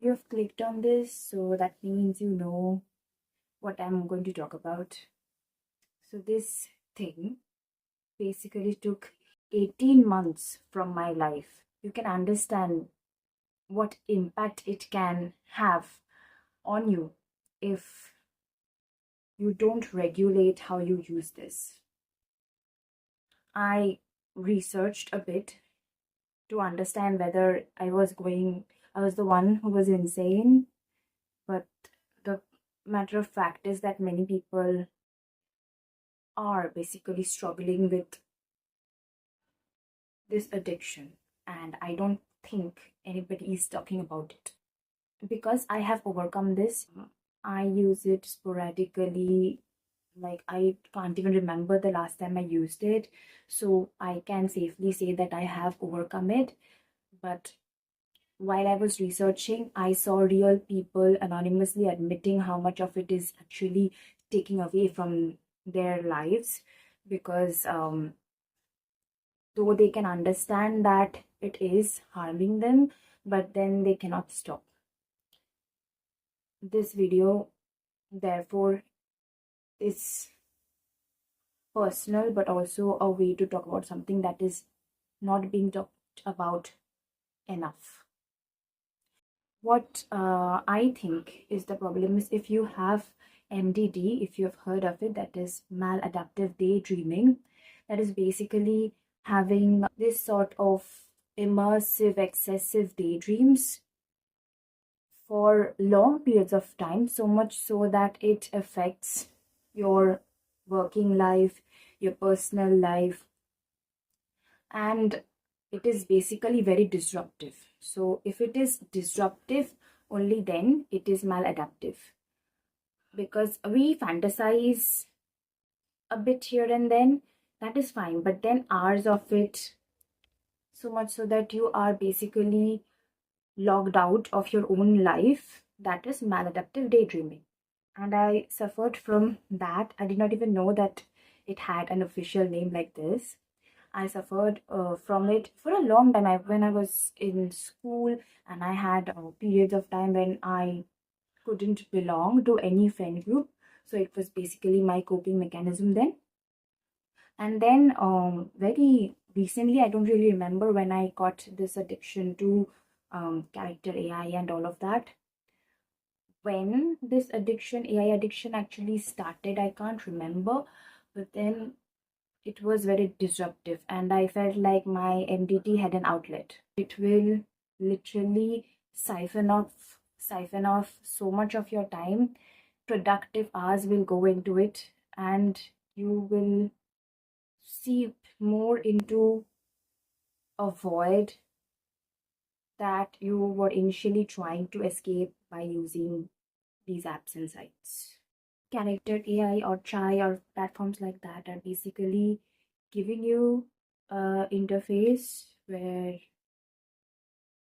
you've clicked on this, so that means you know what I'm going to talk about. So this thing basically took 18 months from my life. You can understand what impact it can have on you if you don't regulate how you use this. I researched a bit to understand whether I was the one who was insane, but the matter of fact is that many people are basically struggling with this addiction, and I don't think anybody is talking about it. Because I have overcome this, I use it sporadically. Like, I can't even remember the last time I used it, so I can safely say that I have overcome it. But while I was researching, I saw real people anonymously admitting how much of it is actually taking away from their lives, because though they can understand that it is harming them, but then they cannot stop. This video, therefore, is personal, but also a way to talk about something that is not being talked about enough. What I think is the problem is, if you have MDD, if you have heard of it, that is maladaptive daydreaming, that is basically having this sort of immersive, excessive daydreams for long periods of time, so much so that it affects your working life, your personal life, and it is basically very disruptive. So if it is disruptive, only then it is maladaptive, because we fantasize a bit here and then, that is fine, but then hours of it, so much so that you are basically logged out of your own life, that is maladaptive daydreaming. And I suffered from that. I did not even know that it had an official name like this. I suffered from it for a long time. When I was in school, and I had periods of time when I couldn't belong to any friend group. So it was basically my coping mechanism then. And then very recently, I don't really remember when I got this addiction to Character.AI and all of that. When this addiction, AI addiction, actually started, I can't remember. But then it was very disruptive, and I felt like my MDT had an outlet. It will literally siphon off so much of your time. Productive hours will go into it, and you will seep more into a void that you were initially trying to escape by using these apps and sites. Character.AI or Chai or platforms like that are basically giving you a interface where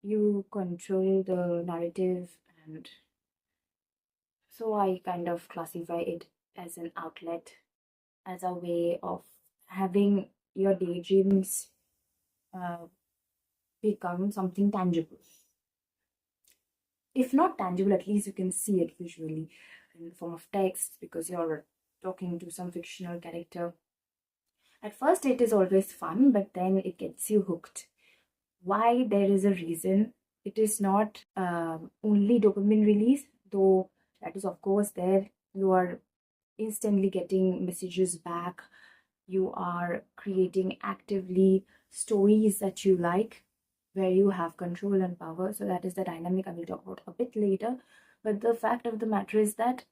you control the narrative, and so I kind of classify it as an outlet, as a way of having your daydreams uh, become something tangible. If not tangible, at least you can see it visually in the form of text, because you're talking to some fictional character. At first, it is always fun, but then it gets you hooked. Why? There is a reason. It is not only dopamine release, though that is, of course, there. You are instantly getting messages back. You are creating actively stories that you like, where you have control and power. So that is the dynamic I will talk about a bit later. But the fact of the matter is that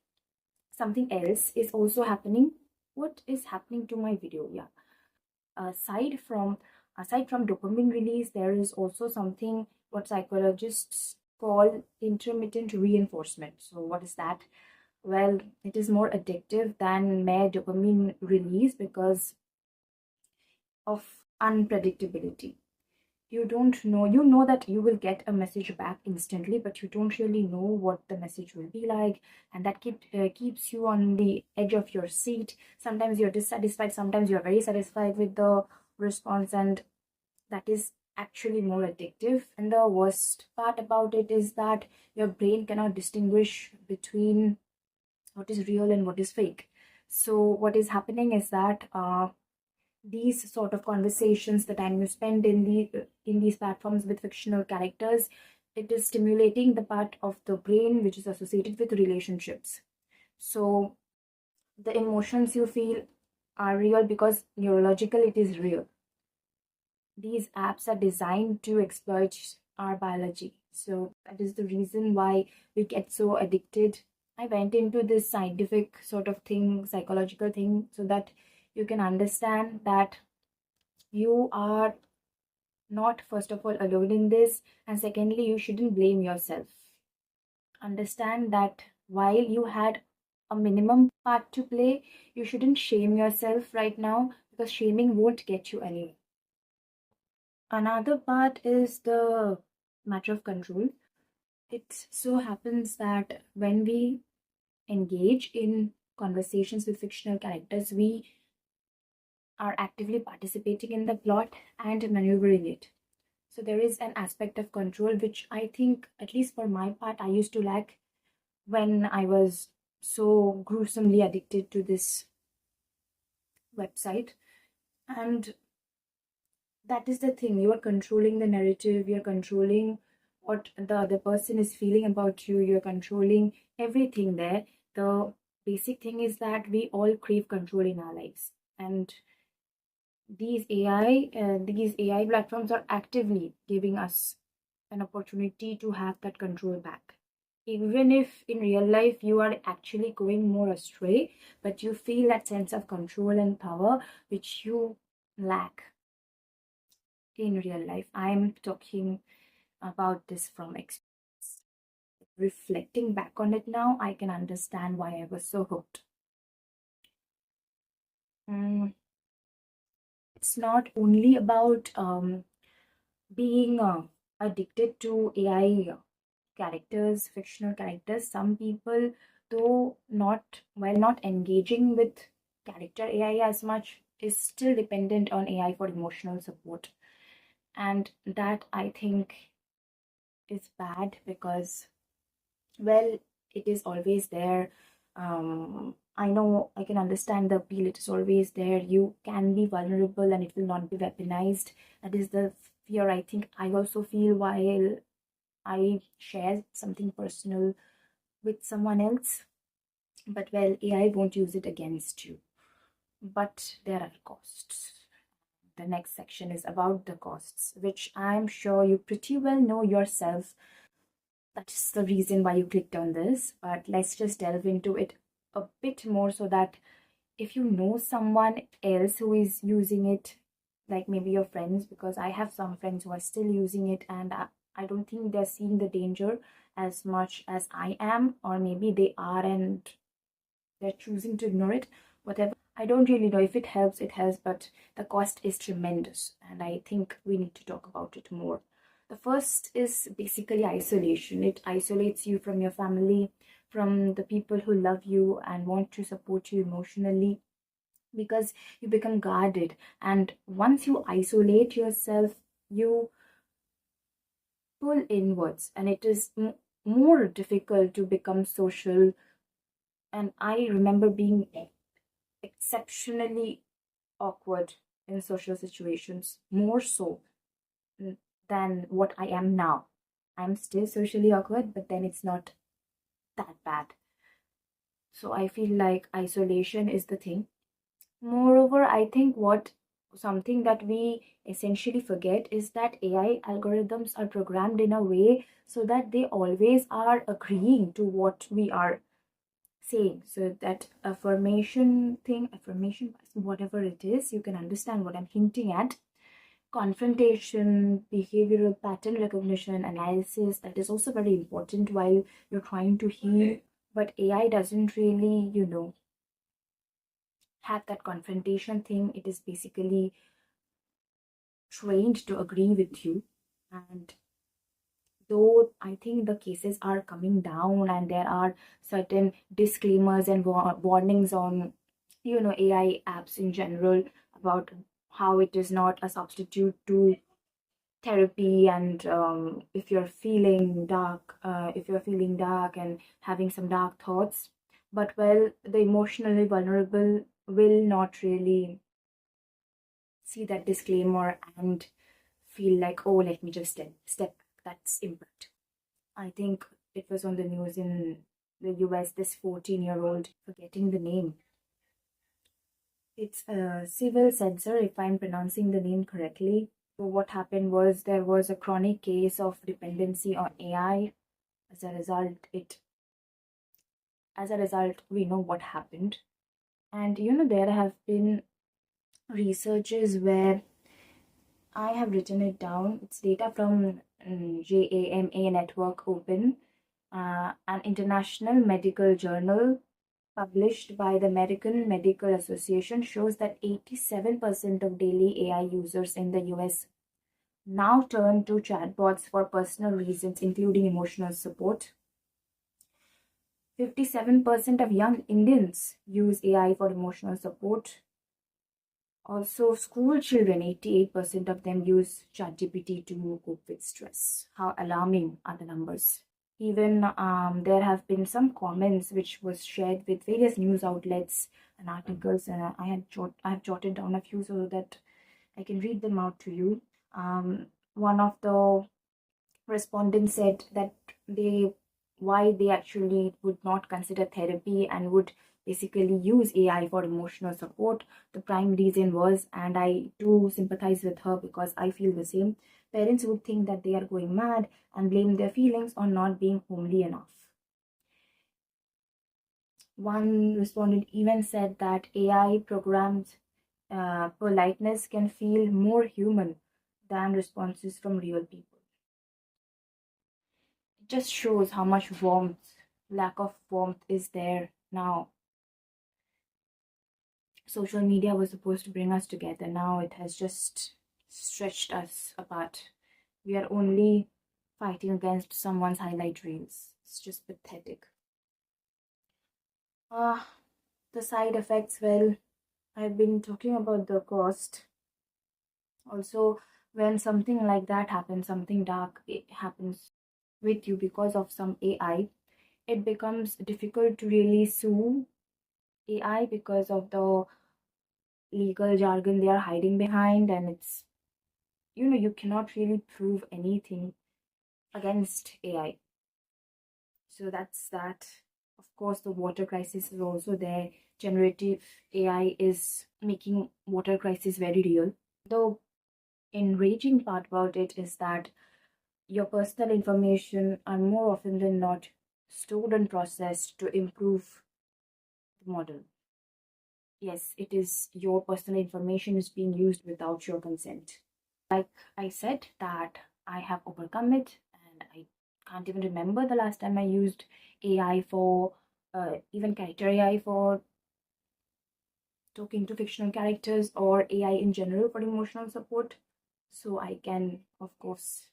something else is also happening. What is happening to my video? Yeah. Aside from dopamine release, there is also something what psychologists call intermittent reinforcement. So what is that? Well, it is more addictive than mere dopamine release because of unpredictability. You don't know, you know that you will get a message back instantly, but you don't really know what the message will be like, and that keeps you on the edge of your seat. Sometimes you're dissatisfied, sometimes you're very satisfied with the response, and that is actually more addictive. And the worst part about it is that your brain cannot distinguish between what is real and what is fake. So what is happening is that these sort of conversations, the time you spend in these platforms with fictional characters, it is stimulating the part of the brain which is associated with relationships. So the emotions you feel are real because neurological it is real. These apps are designed to exploit our biology. So that is the reason why we get so addicted. I went into this scientific sort of thing, psychological thing, so that you can understand that you are not, first of all, alone in this, and secondly, you shouldn't blame yourself. Understand that while you had a minimum part to play, you shouldn't shame yourself right now, because shaming won't get you anywhere. Another part is the matter of control. It so happens that when we engage in conversations with fictional characters, we are actively participating in the plot and maneuvering it. So there is an aspect of control which I think, at least for my part, I used to lack when I was so gruesomely addicted to this website. And that is the thing, you are controlling the narrative, you're controlling what the other person is feeling about you, you're controlling everything there. The basic thing is that we all crave control in our lives, and these AI platforms are actively giving us an opportunity to have that control back. Even if in real life you are actually going more astray, but you feel that sense of control and power which you lack in real life. I'm talking about this from experience. Reflecting back on it now, I can understand why I was so hooked. Mm, it's not only about being addicted to AI characters, fictional characters. Some people, though not, while not engaging with character AI as much, is still dependent on AI for emotional support. And that, I think, is bad because, well, it is always there. I know, I can understand the appeal, it is always there. You can be vulnerable and it will not be weaponized. That is the fear I think I also feel while I share something personal with someone else. But well, AI won't use it against you. But there are costs. The next section is about the costs, which I'm sure you pretty well know yourself. That's the reason why you clicked on this. But let's just delve into it a bit more so that if you know someone else who is using it, like maybe your friends, because I have some friends who are still using it, and I don't think they're seeing the danger as much as I am, or maybe they are and they're choosing to ignore it. Whatever, I don't really know. If it helps, it helps, but the cost is tremendous, and I think we need to talk about it more. The first is basically isolation. It isolates you from your family, from the people who love you and want to support you emotionally, because you become guarded. And once you isolate yourself, you pull inwards, and it is more difficult to become social. And I remember being exceptionally awkward in social situations, more so than what I am now. I'm still socially awkward, but then it's not that bad. So I feel like isolation is the thing. Moreover, I think what something that we essentially forget is that AI algorithms are programmed in a way so that they always are agreeing to what we are saying. So that affirmation thing, affirmation, whatever it is, you can understand what I'm hinting at. Confrontation, behavioral pattern recognition, analysis, that is also very important while you're trying to heal. But AI doesn't really, have that confrontation thing. It is basically trained to agree with you. And though I think the cases are coming down and there are certain disclaimers and warnings on, AI apps in general about how it is not a substitute to therapy, and if you're feeling dark and having some dark thoughts, but well, the emotionally vulnerable will not really see that disclaimer and feel like, oh, let me just step back. That's impact. I think it was on the news in the US, this 14-year-old, forgetting the name. It's a civil censor, if I'm pronouncing the name correctly. So what happened was there was a chronic case of dependency on AI. As a result, we know what happened. And there have been researches where I have written it down. It's data from JAMA Network Open, an international medical journal published by the American Medical Association, shows that 87% of daily AI users in the US now turn to chatbots for personal reasons, including emotional support. 57% of young Indians use AI for emotional support. Also, school children, 88% of them use ChatGPT to cope with stress. How alarming are the numbers? Even there have been some comments which was shared with various news outlets and articles, and I have jotted down a few so that I can read them out to you. One of the respondents said that why they actually would not consider therapy and would basically use AI for emotional support. The prime reason was, and I do sympathize with her because I feel the same, parents would think that they are going mad and blame their feelings on not being homely enough. One respondent even said that AI programmed politeness can feel more human than responses from real people. It just shows how much lack of warmth is there now. Social media was supposed to bring us together. Now it has just stretched us apart. We are only fighting against someone's highlight reels. It's just pathetic. The side effects, well, I've been talking about the cost. Also, when something like that happens, something dark it happens with you because of some AI, it becomes difficult to really sue AI because of the legal jargon they are hiding behind, and it's you cannot really prove anything against AI. So that's that. Of course, the water crisis is also there. Generative AI is making water crisis very real. The enraging part about it is that your personal information are more often than not stored and processed to improve the model. Yes, it is your personal information is being used without your consent. Like I said, that I have overcome it, and I can't even remember the last time I used AI for even Character.AI for talking to fictional characters or AI in general for emotional support. So I can, of course,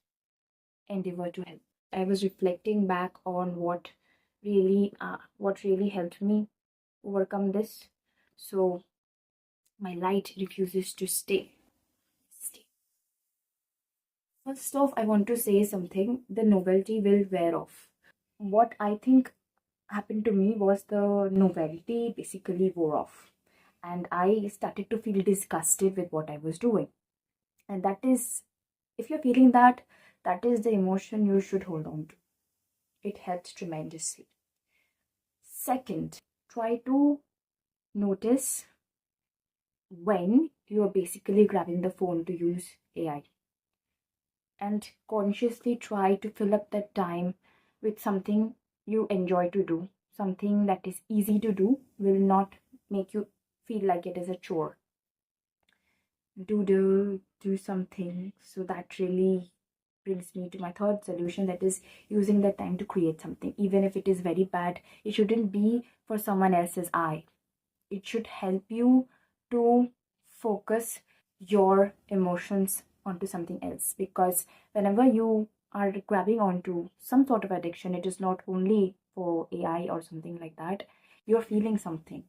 endeavor to help. I was reflecting back on what really helped me overcome this. So my light refuses to stay. First off, I want to say something. The novelty will wear off. What I think happened to me was the novelty basically wore off. And I started to feel disgusted with what I was doing. And that is, if you're feeling that, that is the emotion you should hold on to. It helps tremendously. Second, try to notice when you are basically grabbing the phone to use AI, and consciously try to fill up that time with something you enjoy to do. Something that is easy to do will not make you feel like it is a chore. Do something. So that really brings me to my third solution, that is using that time to create something. Even if it is very bad, it shouldn't be for someone else's eye. It should help you to focus your emotions onto something else, because whenever you are grabbing onto some sort of addiction, it is not only for AI or something like that. You're feeling something.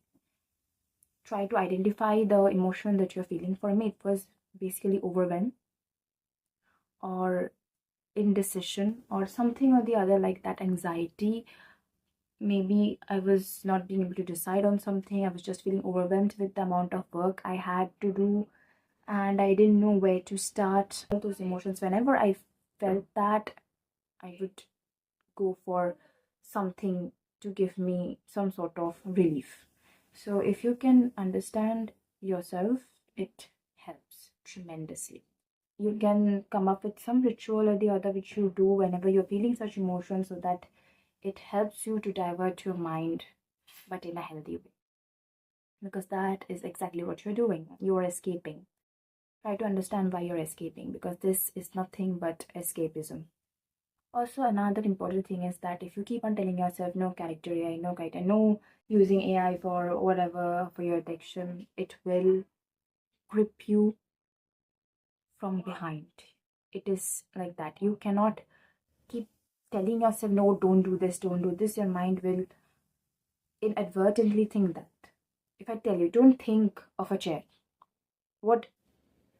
Try to identify the emotion that you're feeling. For me, it was basically overwhelm. or indecision or something or the other, like that anxiety. Maybe I was not being able to decide on something. I was just feeling overwhelmed with the amount of work I had to do, and I didn't know where to start. All those emotions, whenever I felt that, I would go for something to give me some sort of relief. So if you can understand yourself, it helps tremendously. You can come up with some ritual or the other which you do whenever you're feeling such emotions, so that it helps you to divert your mind, but in a healthy way. Because that is exactly what you're doing. You're escaping. Try to understand why you're escaping, because this is nothing but escapism. Also, another important thing is that if you keep on telling yourself, no character AI, no character, no using AI for whatever, for your addiction, it will grip you from behind. It is like that. You cannot keep telling yourself, no, don't do this, don't do this. Your mind will inadvertently think that. If I tell you, don't think of a chair, what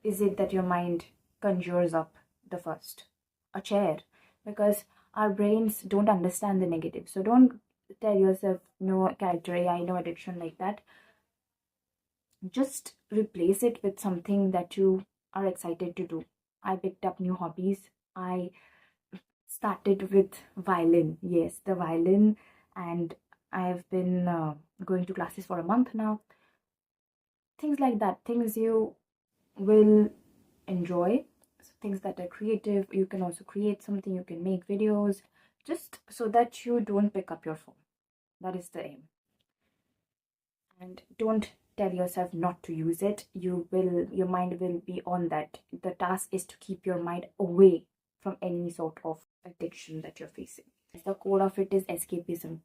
is it that your mind conjures up the first? A chair. Because our brains don't understand the negative. So don't tell yourself, no character AI, no addiction, like that. Just replace it with something that you are excited to do. I picked up new hobbies. I started with violin. Yes, the violin. And I've been going to classes for a month now. Things like that. Things you will enjoy, things that are creative. You can also create something, you can make videos, just so that you don't pick up your phone. That is the aim. And don't tell yourself not to use it. Your mind will be on that. The task is to keep your mind away from any sort of addiction that you're facing. The core of it is escapism.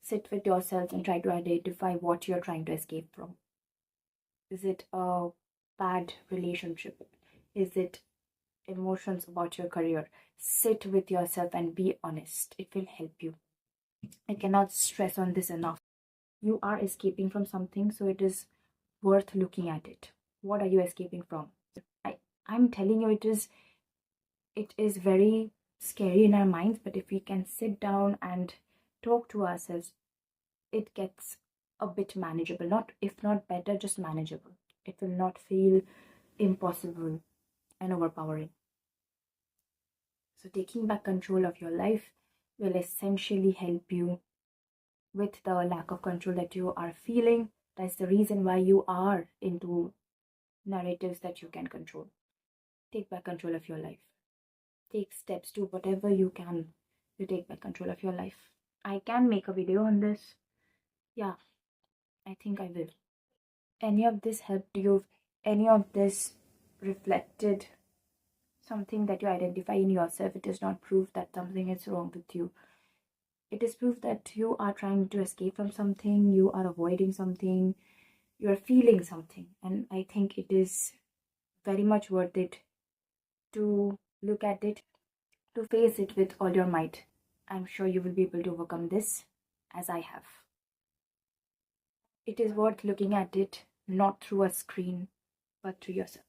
Sit with yourself and try to identify what you're trying to escape from. Is it a bad relationship? Is it emotions about your career? Sit with yourself and be honest. It will help you. I cannot stress on this enough. You are escaping from something, so it is worth looking at it. What are you escaping from? I'm telling you, it is very scary in our minds, but if we can sit down and talk to ourselves, it gets a bit manageable. Not, if not better, just manageable. It will not feel impossible and overpowering. So taking back control of your life will essentially help you with the lack of control that you are feeling. That's the reason why you are into narratives that you can control. Take back control of your life. Take steps, do whatever you can to take back control of your life. I can make a video on this. Yeah, I think I will. Any of this helped you? Any of this reflected something that you identify in yourself? It is not proof that something is wrong with you. It is proof that you are trying to escape from something, you are avoiding something, you are feeling something. And I think it is very much worth it to look at it, to face it with all your might. I'm sure you will be able to overcome this as I have. It is worth looking at it not through a screen, but through yourself.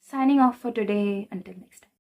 Signing off for today. Until next time.